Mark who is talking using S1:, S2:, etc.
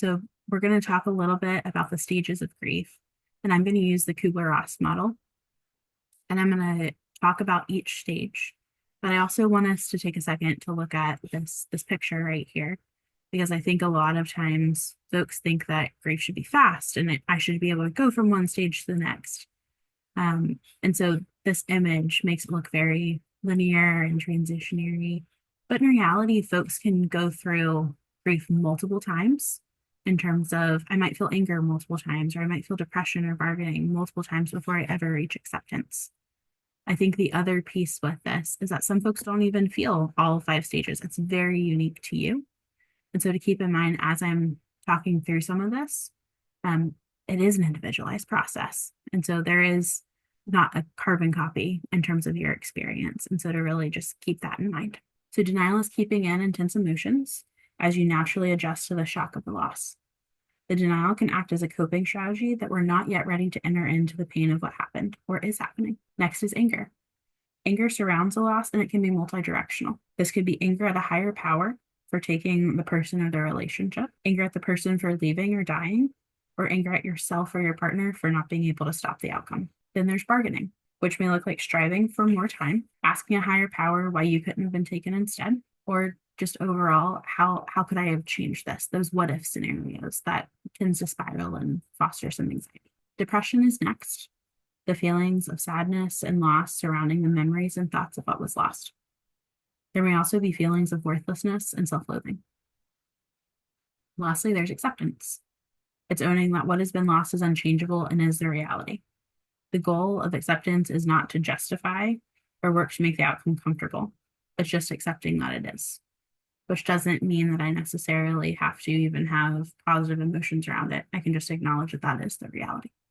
S1: So we're going to talk a little bit about the stages of grief, and I'm going to use the Kubler-Ross model, and I'm going to talk about each stage. But I also want us to take a second to look at this picture right here, because I think a lot of times folks think that grief should be fast and I should be able to go from one stage to the next. And so this image makes it look very linear and transitionary. But in reality, folks can go through grief multiple times in terms of I might feel anger multiple times, or I might feel depression or bargaining multiple times before I ever reach acceptance. I think the other piece with this is that some folks don't even feel all 5 stages. It's very unique to you. And so to keep in mind as I'm talking through some of this, um, it is an individualized process. And so there is not a carbon copy in terms of your experience. And so to really just keep that in mind. So denial is keeping in intense emotions as you naturally adjust to the shock of the loss. The denial can act as a coping strategy that we're not yet ready to enter into the pain of what happened or is happening. Next is anger. Anger surrounds the loss and it can be multi-directional. This could be anger at a higher power for taking the person or the relationship, anger at the person for leaving or dying, or anger at yourself or your partner for not being able to stop the outcome. Then there's bargaining, which may look like striving for more time, asking a higher power why you couldn't have been taken instead, or just overall, how could I have changed this? Those what if scenarios that tends to spiral and foster some anxiety. Depression is next. The feelings of sadness and loss surrounding the memories and thoughts of what was lost. There may also be feelings of worthlessness and self-loathing. Lastly, there's acceptance. It's owning that what has been lost is unchangeable and is the reality. The goal of acceptance is not to justify or work to make the outcome comfortable. It's just accepting that it is, which doesn't mean that I necessarily have to even have positive emotions around it. I can just acknowledge that that is the reality.